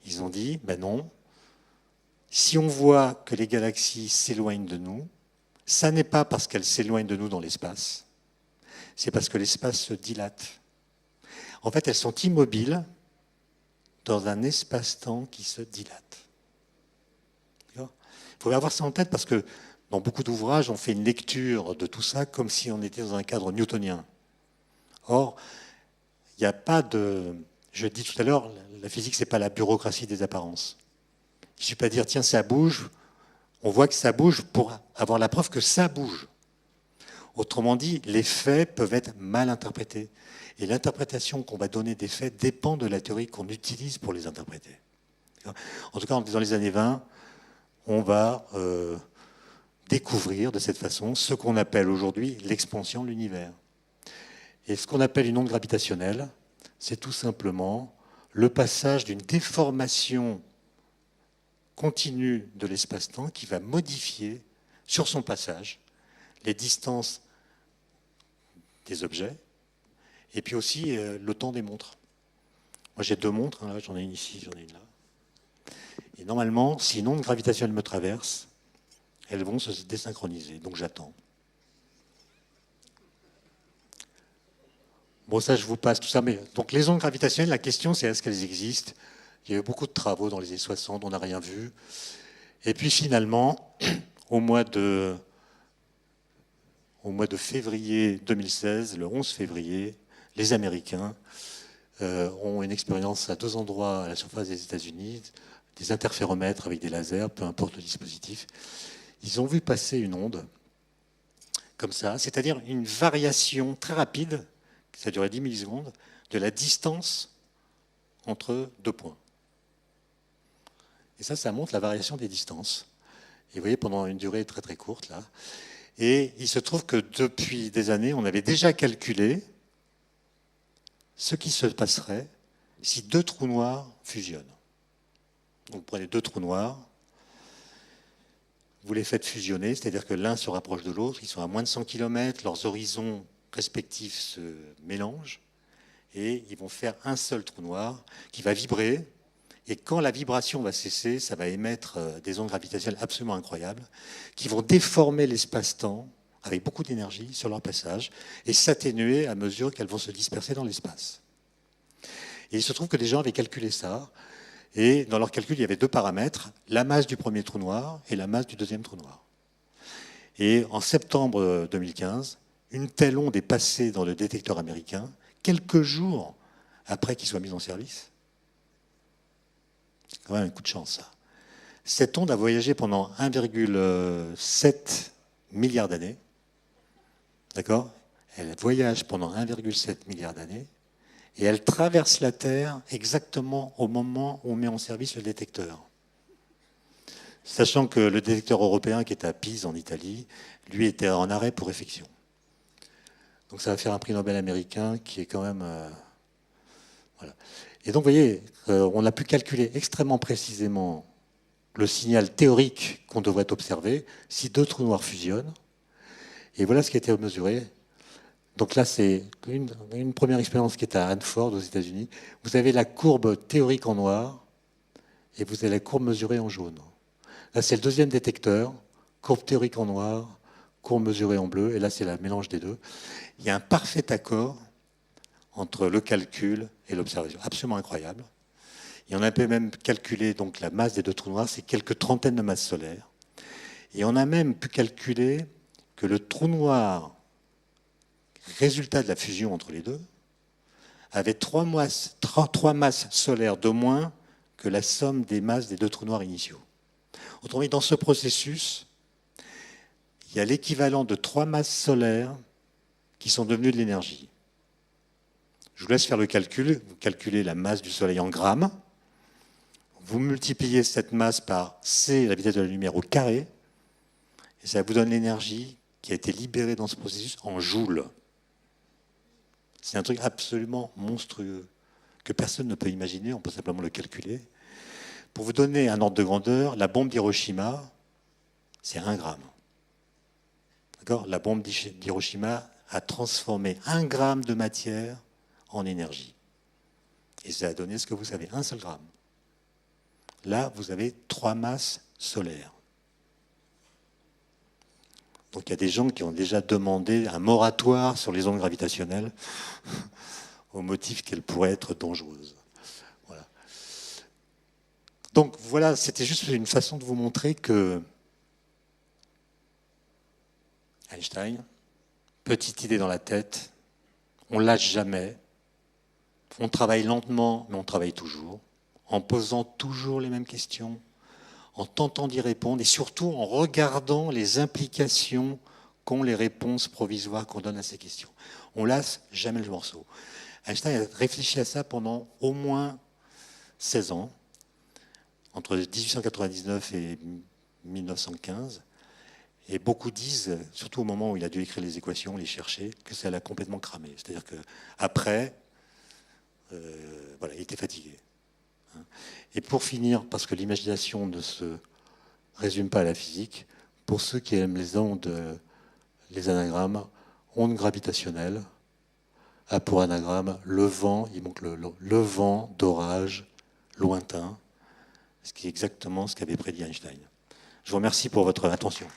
Ils ont dit, non, si on voit que les galaxies s'éloignent de nous, ça n'est pas parce qu'elles s'éloignent de nous dans l'espace, c'est parce que l'espace se dilate. En fait, elles sont immobiles dans un espace-temps qui se dilate. Il faut avoir ça en tête parce que dans beaucoup d'ouvrages, on fait une lecture de tout ça comme si on était dans un cadre newtonien. Or, il n'y a pas de... Je dis tout à l'heure, la physique, ce n'est pas la bureaucratie des apparences. Il ne suffit pas de dire, tiens, ça bouge. On voit que ça bouge pour avoir la preuve que ça bouge. Autrement dit, les faits peuvent être mal interprétés. Et l'interprétation qu'on va donner des faits dépend de la théorie qu'on utilise pour les interpréter. En tout cas, dans les années 20, on va découvrir de cette façon ce qu'on appelle aujourd'hui l'expansion de l'univers. Et ce qu'on appelle une onde gravitationnelle, c'est tout simplement le passage d'une déformation continue de l'espace-temps qui va modifier sur son passage les distances des objets et puis aussi le temps des montres. Moi j'ai deux montres, hein, j'en ai une ici, j'en ai une là. Et normalement, si une onde gravitationnelle me traverse, elles vont se désynchroniser, donc j'attends. Bon, ça, je vous passe tout ça. Mais, donc, les ondes gravitationnelles, la question, c'est est-ce qu'elles existent? Il y a eu beaucoup de travaux dans les années 60, on n'a rien vu. Et puis, finalement, au mois de février 2016, le 11 février, les Américains ont une expérience à 2 endroits à la surface des États-Unis, des interféromètres avec des lasers, peu importe le dispositif. Ils ont vu passer une onde comme ça, c'est-à-dire une variation très rapide, ça a duré 10 millisecondes, de la distance entre 2 points. Et ça montre la variation des distances. Et vous voyez, pendant une durée très très courte, là. Et il se trouve que depuis des années, on avait déjà calculé ce qui se passerait si 2 trous noirs fusionnent. Donc vous prenez 2 trous noirs, vous les faites fusionner, c'est-à-dire que l'un se rapproche de l'autre, ils sont à moins de 100 km, leurs horizons respectifs se mélangent, et ils vont faire un seul trou noir qui va vibrer, et quand la vibration va cesser, ça va émettre des ondes gravitationnelles absolument incroyables, qui vont déformer l'espace-temps avec beaucoup d'énergie sur leur passage, et s'atténuer à mesure qu'elles vont se disperser dans l'espace. Et il se trouve que des gens avaient calculé ça, et dans leur calcul, il y avait 2 paramètres, la masse du premier trou noir et la masse du deuxième trou noir. Et en septembre 2015, une telle onde est passée dans le détecteur américain, quelques jours après qu'il soit mis en service. C'est quand même un coup de chance, ça. Cette onde a voyagé pendant 1,7 milliard d'années. D'accord? Elle voyage pendant 1,7 milliard d'années. Et elle traverse la Terre exactement au moment où on met en service le détecteur. Sachant que le détecteur européen qui est à Pise, en Italie, lui était en arrêt pour effection. Donc ça va faire un prix Nobel américain qui est quand même... voilà. Et donc vous voyez, on a pu calculer extrêmement précisément le signal théorique qu'on devrait observer si 2 trous noirs fusionnent. Et voilà ce qui a été mesuré. Donc là, c'est une première expérience qui est à Hanford, aux États-Unis. Vous avez la courbe théorique en noir et vous avez la courbe mesurée en jaune. Là, c'est le deuxième détecteur, courbe théorique en noir, courbe mesurée en bleu, et là, c'est le mélange des deux. Il y a un parfait accord entre le calcul et l'observation. Absolument incroyable. Et on a même calculé donc, la masse des 2 trous noirs, c'est quelques trentaines de masses solaires. Et on a même pu calculer que le trou noir résultat de la fusion entre les deux, avait 3 masses solaires de moins que la somme des masses des 2 trous noirs initiaux. Autrement dit, dans ce processus, il y a l'équivalent de 3 masses solaires qui sont devenues de l'énergie. Je vous laisse faire le calcul. Vous calculez la masse du Soleil en grammes. Vous multipliez cette masse par C, la vitesse de la lumière, au carré. Et ça vous donne l'énergie qui a été libérée dans ce processus en joules. C'est un truc absolument monstrueux que personne ne peut imaginer, on peut simplement le calculer. Pour vous donner un ordre de grandeur, la bombe d'Hiroshima, c'est 1 gramme. D'accord ? La bombe d'Hiroshima a transformé 1 gramme de matière en énergie. Et ça a donné ce que vous savez, 1 seul gramme. Là, vous avez 3 masses solaires. Donc il y a des gens qui ont déjà demandé un moratoire sur les ondes gravitationnelles au motif qu'elles pourraient être dangereuses. Voilà. Donc voilà, c'était juste une façon de vous montrer que Einstein, petite idée dans la tête, on ne lâche jamais, on travaille lentement, mais on travaille toujours, en posant toujours les mêmes questions, en tentant d'y répondre et surtout en regardant les implications qu'ont les réponses provisoires qu'on donne à ces questions. On lasse jamais le morceau. Einstein a réfléchi à ça pendant au moins 16 ans, entre 1899 et 1915. Et beaucoup disent, surtout au moment où il a dû écrire les équations, les chercher, que ça l'a complètement cramé. C'est-à-dire qu'après, voilà, il était fatigué. Et pour finir, parce que l'imagination ne se résume pas à la physique, pour ceux qui aiment les ondes, les anagrammes, onde gravitationnelle a pour anagramme le vent, il manque le vent d'orage lointain, ce qui est exactement ce qu'avait prédit Einstein. Je vous remercie pour votre attention.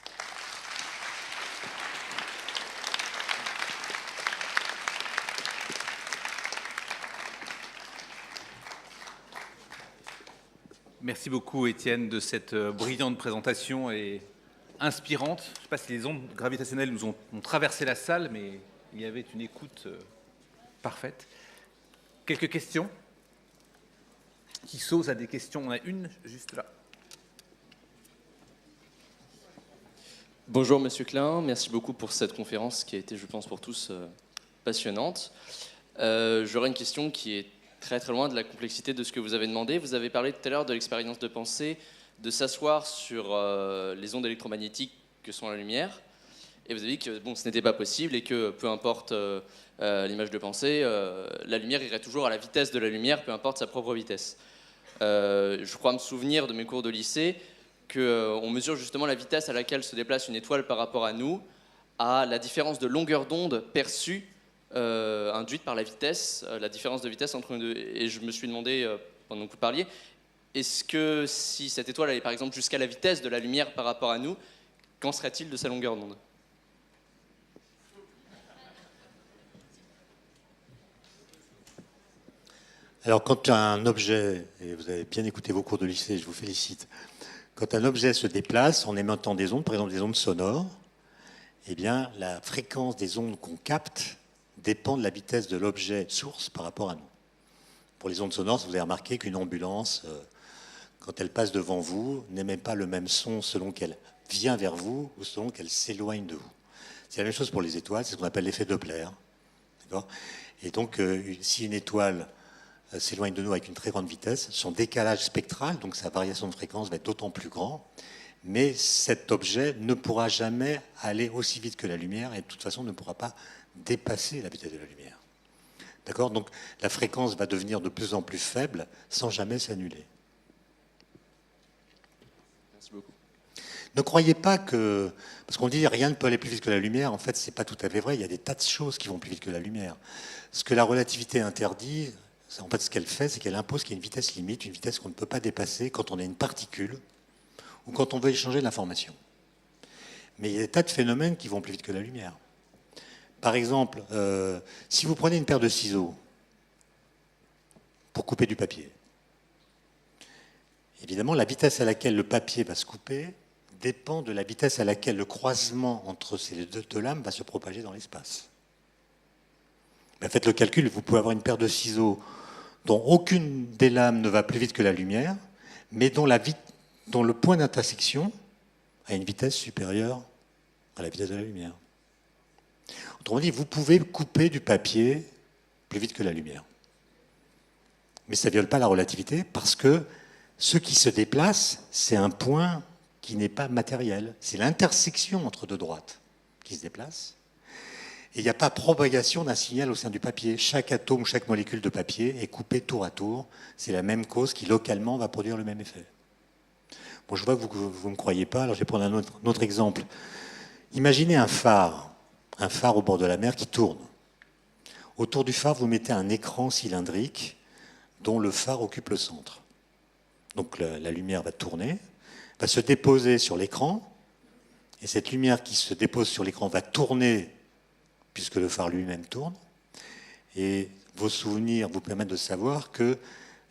Merci beaucoup, Étienne, de cette brillante présentation et inspirante. Je ne sais pas si les ondes gravitationnelles nous ont traversé la salle, mais il y avait une écoute parfaite. Quelques questions? Qui s'ose à des questions? On a une juste là. Bonjour Monsieur Klein, merci beaucoup pour cette conférence qui a été, je pense, pour tous passionnante. J'aurais une question qui est très très loin de la complexité de ce que vous avez demandé. Vous avez parlé tout à l'heure de l'expérience de pensée, de s'asseoir sur les ondes électromagnétiques que sont la lumière, et vous avez dit que bon, ce n'était pas possible et que peu importe l'image de pensée, la lumière irait toujours à la vitesse de la lumière, peu importe sa propre vitesse. Je crois me souvenir de mes cours de lycée qu'on mesure justement la vitesse à laquelle se déplace une étoile par rapport à nous, à la différence de longueur d'onde perçue induite par la vitesse, la différence de vitesse entre nous deux. Et je me suis demandé, pendant que vous parliez, est-ce que si cette étoile allait par exemple jusqu'à la vitesse de la lumière par rapport à nous, qu'en serait-il de sa longueur d'onde? Alors quand un objet, et vous avez bien écouté vos cours de lycée, je vous félicite, quand un objet se déplace en émettant des ondes, par exemple des ondes sonores, eh bien la fréquence des ondes qu'on capte dépend de la vitesse de l'objet source par rapport à nous. Pour les ondes sonores, vous avez remarqué qu'une ambulance, quand elle passe devant vous, n'émet pas le même son selon qu'elle vient vers vous ou selon qu'elle s'éloigne de vous. C'est la même chose pour les étoiles, c'est ce qu'on appelle l'effet Doppler. D'accord ? Et donc, si une étoile s'éloigne de nous avec une très grande vitesse, son décalage spectral, donc sa variation de fréquence, va être d'autant plus grand, mais cet objet ne pourra jamais aller aussi vite que la lumière et de toute façon ne pourra pas dépasser la vitesse de la lumière. D'accord ? Donc la fréquence va devenir de plus en plus faible sans jamais s'annuler. Merci beaucoup. Ne croyez pas que... Parce qu'on dit rien ne peut aller plus vite que la lumière, en fait, c'est pas tout à fait vrai. Il y a des tas de choses qui vont plus vite que la lumière. Ce que la relativité interdit, en fait, ce qu'elle fait, c'est qu'elle impose qu'il y ait une vitesse limite, une vitesse qu'on ne peut pas dépasser quand on a une particule ou quand on veut échanger de l'information. Mais il y a des tas de phénomènes qui vont plus vite que la lumière. Par exemple, si vous prenez une paire de ciseaux pour couper du papier, évidemment, la vitesse à laquelle le papier va se couper dépend de la vitesse à laquelle le croisement entre ces deux lames va se propager dans l'espace. Ben, faites le calcul, vous pouvez avoir une paire de ciseaux dont aucune des lames ne va plus vite que la lumière, mais dont le point d'intersection a une vitesse supérieure à la vitesse de la lumière. Autrement dit, vous pouvez couper du papier plus vite que la lumière. Mais ça ne viole pas la relativité parce que ce qui se déplace, c'est un point qui n'est pas matériel. C'est l'intersection entre deux droites qui se déplace. Et il n'y a pas propagation d'un signal au sein du papier. Chaque atome, chaque molécule de papier est coupée tour à tour. C'est la même cause qui, localement, va produire le même effet. Bon, je vois que vous ne me croyez pas, alors je vais prendre un autre exemple. Imaginez un phare au bord de la mer qui tourne. Autour du phare, vous mettez un écran cylindrique dont le phare occupe le centre. Donc la lumière va tourner, va se déposer sur l'écran, et cette lumière qui se dépose sur l'écran va tourner puisque le phare lui-même tourne. Et vos souvenirs vous permettent de savoir que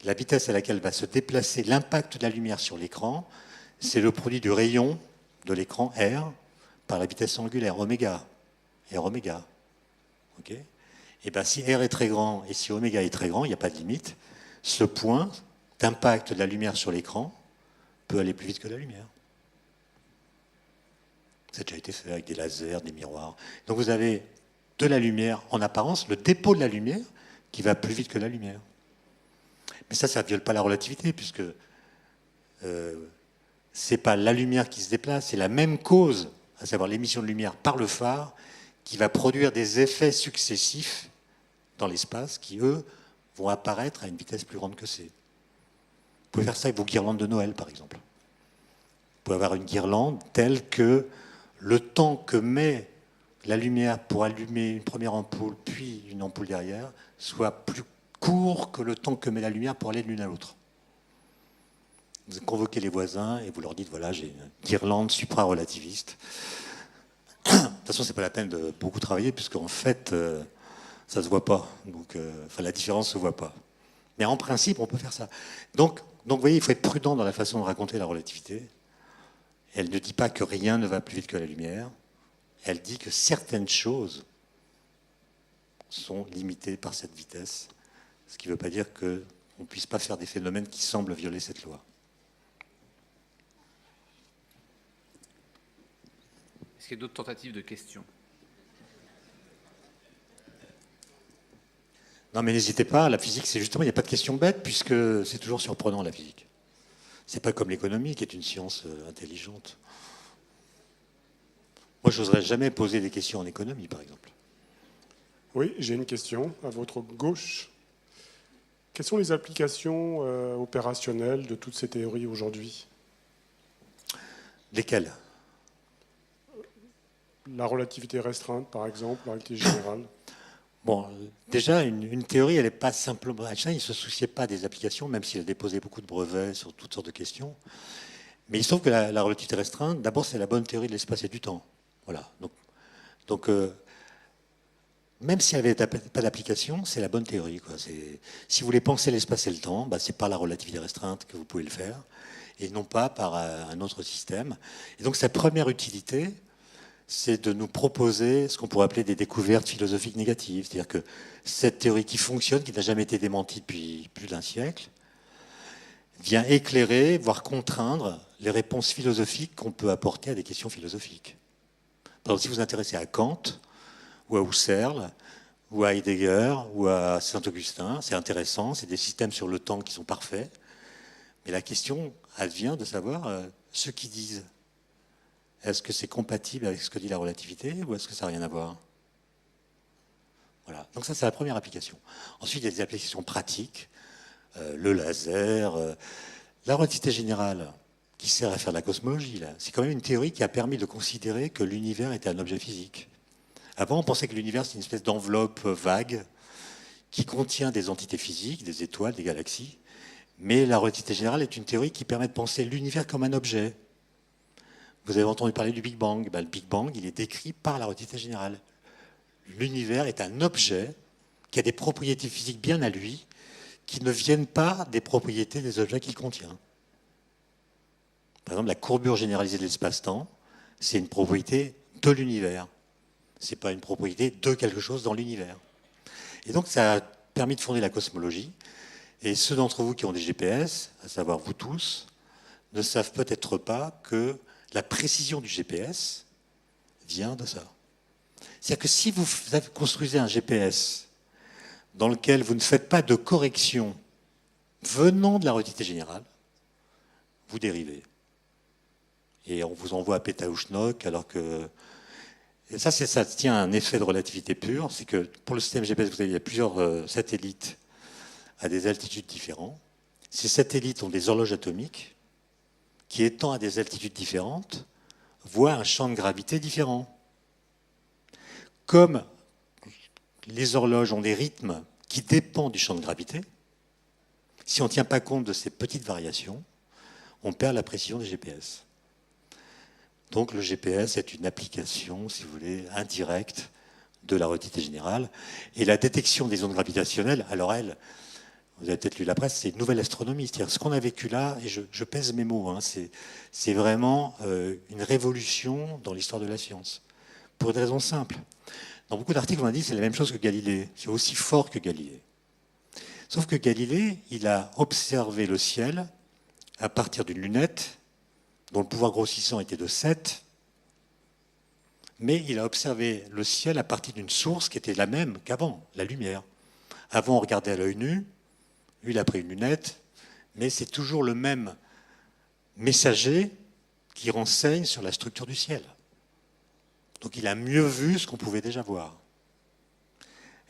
la vitesse à laquelle va se déplacer l'impact de la lumière sur l'écran, c'est le produit du rayon de l'écran R par la vitesse angulaire, oméga. R oméga. Okay ? Et bien si R est très grand et si oméga est très grand, il n'y a pas de limite, ce point d'impact de la lumière sur l'écran peut aller plus vite que la lumière. Ça a déjà été fait avec des lasers, des miroirs. Donc vous avez de la lumière, en apparence, le dépôt de la lumière qui va plus vite que la lumière. Mais ça ne viole pas la relativité, puisque c'est pas la lumière qui se déplace, c'est la même cause, à savoir l'émission de lumière par le phare, qui va produire des effets successifs dans l'espace qui, eux, vont apparaître à une vitesse plus grande que c. Vous pouvez faire ça avec vos guirlandes de Noël, par exemple. Vous pouvez avoir une guirlande telle que le temps que met la lumière pour allumer une première ampoule, puis une ampoule derrière, soit plus court que le temps que met la lumière pour aller de l'une à l'autre. Vous convoquez les voisins et vous leur dites, voilà, j'ai une guirlande supra-relativiste. De toute façon, c'est pas la peine de beaucoup travailler, puisqu'en fait, ça se voit pas. Donc, la différence se voit pas. Mais en principe, on peut faire ça. Donc, Donc vous voyez, il faut être prudent dans la façon de raconter la relativité. Elle ne dit pas que rien ne va plus vite que la lumière. Elle dit que certaines choses sont limitées par cette vitesse, ce qui ne veut pas dire qu'on ne puisse pas faire des phénomènes qui semblent violer cette loi. Est-ce qu'il y a d'autres tentatives de questions? Non, mais n'hésitez pas, la physique, c'est justement, il n'y a pas de question bête, puisque c'est toujours surprenant, la physique. C'est pas comme l'économie, qui est une science intelligente. Moi, je n'oserais jamais poser des questions en économie, par exemple. Oui, j'ai une question à votre gauche. Quelles sont les applications opérationnelles de toutes ces théories aujourd'hui? Lesquelles? La relativité restreinte, par exemple, la relativité générale. Bon, déjà, une théorie, elle n'est pas simplement... Einstein, il ne se souciait pas des applications, même s'il a déposé beaucoup de brevets sur toutes sortes de questions. Mais il se trouve que la relativité restreinte, d'abord, c'est la bonne théorie de l'espace et du temps. Voilà. Donc même s'il n'y avait pas d'application, c'est la bonne théorie, quoi. Si vous voulez penser l'espace et le temps, bah, c'est par la relativité restreinte que vous pouvez le faire, et non pas par un autre système. Et donc sa première utilité, c'est de nous proposer ce qu'on pourrait appeler des découvertes philosophiques négatives. C'est-à-dire que cette théorie qui fonctionne, qui n'a jamais été démentie depuis plus d'un siècle, vient éclairer, voire contraindre les réponses philosophiques qu'on peut apporter à des questions philosophiques. Par exemple, si vous vous intéressez à Kant, ou à Husserl, ou à Heidegger, ou à Saint-Augustin, c'est intéressant, c'est des systèmes sur le temps qui sont parfaits, mais la question advient de savoir ce qu'ils disent. Est-ce que c'est compatible avec ce que dit la relativité, ou est-ce que ça n'a rien à voir? Voilà, donc ça c'est la première application. Ensuite, il y a des applications pratiques, le laser, la relativité générale, qui sert à faire de la cosmologie, là. C'est quand même une théorie qui a permis de considérer que l'univers était un objet physique. Avant, on pensait que l'univers, c'est une espèce d'enveloppe vague qui contient des entités physiques, des étoiles, des galaxies. Mais la relativité générale est une théorie qui permet de penser l'univers comme un objet. Vous avez entendu parler du Big Bang. Ben, le Big Bang, il est décrit par la relativité générale. L'univers est un objet qui a des propriétés physiques bien à lui, qui ne viennent pas des propriétés des objets qu'il contient. Par exemple, la courbure généralisée de l'espace-temps, c'est une propriété de l'univers. Ce n'est pas une propriété de quelque chose dans l'univers. Et donc, ça a permis de fonder la cosmologie. Et ceux d'entre vous qui ont des GPS, à savoir vous tous, ne savent peut-être pas que la précision du GPS vient de ça. C'est-à-dire que si vous construisez un GPS dans lequel vous ne faites pas de correction venant de la relativité générale, vous dérivez. Et on vous envoie à Pétaouchnok, alors que... Et ça tient à un effet de relativité pure, c'est que pour le système GPS, il y a plusieurs satellites à des altitudes différentes. Ces satellites ont des horloges atomiques qui, étant à des altitudes différentes, voient un champ de gravité différent. Comme les horloges ont des rythmes qui dépendent du champ de gravité, si on ne tient pas compte de ces petites variations, on perd la précision des GPS. Donc le GPS est une application, si vous voulez, indirecte de la relativité générale. Et la détection des ondes gravitationnelles, alors elle, vous avez peut-être lu la presse, c'est une nouvelle astronomie. C'est-à-dire ce qu'on a vécu là, et je pèse mes mots, hein, c'est vraiment une révolution dans l'histoire de la science. Pour une raison simple. Dans beaucoup d'articles, on a dit que c'est la même chose que Galilée. C'est aussi fort que Galilée. Sauf que Galilée, il a observé le ciel à partir d'une lunette dont le pouvoir grossissant était de 7, mais il a observé le ciel à partir d'une source qui était la même qu'avant, la lumière. Avant, on regardait à l'œil nu, lui, il a pris une lunette, mais c'est toujours le même messager qui renseigne sur la structure du ciel. Donc il a mieux vu ce qu'on pouvait déjà voir.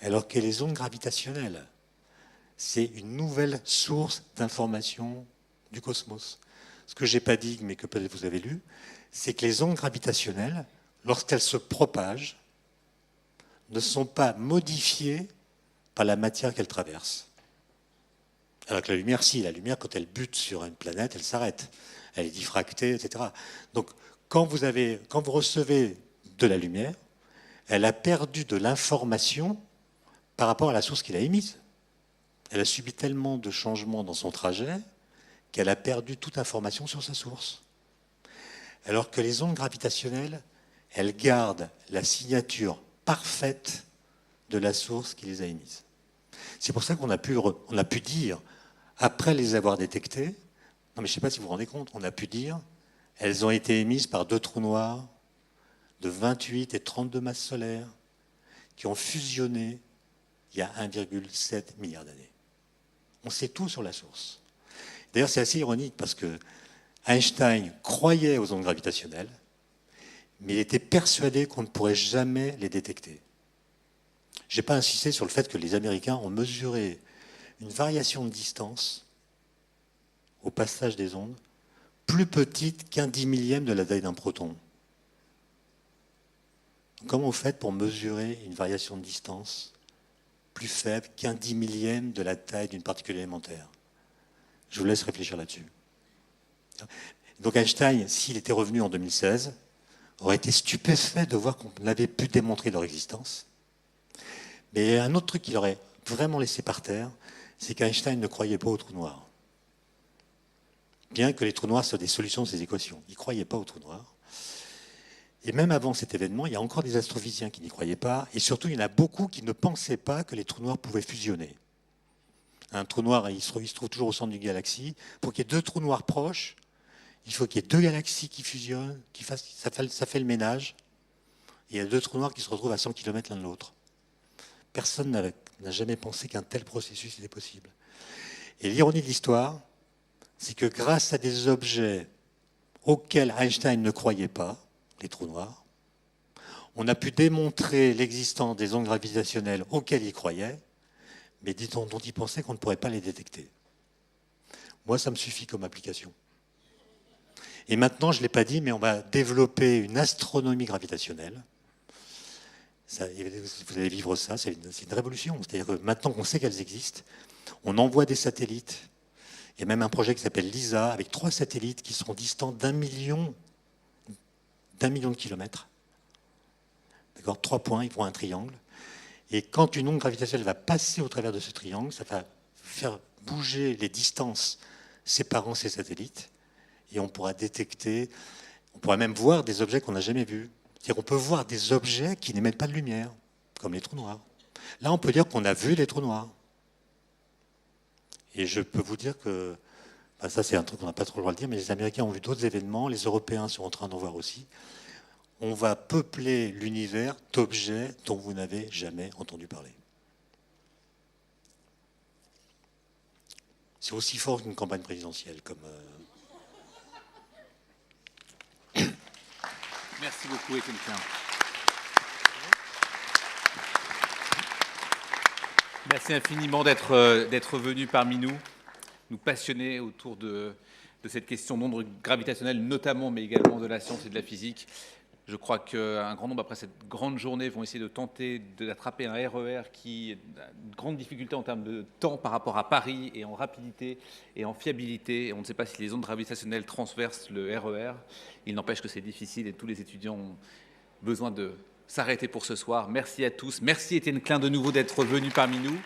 Alors que les ondes gravitationnelles, c'est une nouvelle source d'information du cosmos. Ce que je n'ai pas dit, mais que peut-être vous avez lu, c'est que les ondes gravitationnelles, lorsqu'elles se propagent, ne sont pas modifiées par la matière qu'elles traversent. Alors que la lumière, si, la lumière, quand elle bute sur une planète, elle s'arrête. Elle est diffractée, etc. Donc, quand vous recevez de la lumière, elle a perdu de l'information par rapport à la source qu'il a émise. Elle a subi tellement de changements dans son trajet qu'elle a perdu toute information sur sa source. Alors que les ondes gravitationnelles, elles gardent la signature parfaite de la source qui les a émises. C'est pour ça qu'on a pu dire, après les avoir détectées, non mais je ne sais pas si vous vous rendez compte, on a pu dire, elles ont été émises par 2 trous noirs de 28 et 32 masses solaires qui ont fusionné il y a 1,7 milliard d'années. On sait tout sur la source. D'ailleurs, c'est assez ironique parce que Einstein croyait aux ondes gravitationnelles, mais il était persuadé qu'on ne pourrait jamais les détecter. Je n'ai pas insisté sur le fait que les Américains ont mesuré une variation de distance au passage des ondes plus petite qu'un 10 millième de la taille d'un proton. Comment vous faites pour mesurer une variation de distance plus faible qu'un 10 millième de la taille d'une particule élémentaire? Je vous laisse réfléchir là-dessus. Donc Einstein, s'il était revenu en 2016, aurait été stupéfait de voir qu'on avait pu démontrer leur existence. Mais il y a un autre truc qu'il aurait vraiment laissé par terre, c'est qu'Einstein ne croyait pas aux trous noirs. Bien que les trous noirs soient des solutions de ces équations. Il ne croyait pas aux trous noirs. Et même avant cet événement, il y a encore des astrophysiciens qui n'y croyaient pas. Et surtout, il y en a beaucoup qui ne pensaient pas que les trous noirs pouvaient fusionner. Un trou noir, il se trouve toujours au centre d'une galaxie. Pour qu'il y ait 2 trous noirs proches, il faut qu'il y ait 2 galaxies qui fusionnent, ça fait le ménage. Et il y a 2 trous noirs qui se retrouvent à 100 km l'un de l'autre. Personne n'a jamais pensé qu'un tel processus était possible. Et l'ironie de l'histoire, c'est que grâce à des objets auxquels Einstein ne croyait pas, les trous noirs, on a pu démontrer l'existence des ondes gravitationnelles auxquelles il croyait, mais dont il pensait qu'on ne pourrait pas les détecter. Moi, ça me suffit comme application. Et maintenant, je ne l'ai pas dit, mais on va développer une astronomie gravitationnelle. Ça, vous allez vivre ça, c'est une révolution. C'est-à-dire que maintenant qu'on sait qu'elles existent, on envoie des satellites. Il y a même un projet qui s'appelle LISA, avec 3 satellites qui seront distants d'1 million de kilomètres. D'accord, 3 points, ils font un triangle. Et quand une onde gravitationnelle va passer au travers de ce triangle, ça va faire bouger les distances séparant ces satellites. Et on pourra détecter, on pourra même voir des objets qu'on n'a jamais vus. C'est-à-dire qu'on peut voir des objets qui n'émettent pas de lumière, comme les trous noirs. Là, on peut dire qu'on a vu les trous noirs. Et je peux vous dire que, enfin ça c'est un truc qu'on n'a pas trop le droit de dire, mais les Américains ont vu d'autres événements, les Européens sont en train d'en voir aussi. On va peupler l'univers d'objets dont vous n'avez jamais entendu parler. C'est aussi fort qu'une campagne présidentielle. Merci beaucoup, Étienne Klein. Merci infiniment d'être venu parmi nous, nous passionner autour de cette question d'ondes gravitationnelles, notamment, mais également de la science et de la physique. Je crois qu'un grand nombre, après cette grande journée, vont essayer de tenter d'attraper un RER qui a une grande difficulté en termes de temps par rapport à Paris, et en rapidité et en fiabilité. Et on ne sait pas si les ondes gravitationnelles transversent le RER. Il n'empêche que c'est difficile et tous les étudiants ont besoin de s'arrêter pour ce soir. Merci à tous. Merci Étienne Klein de nouveau d'être venu parmi nous.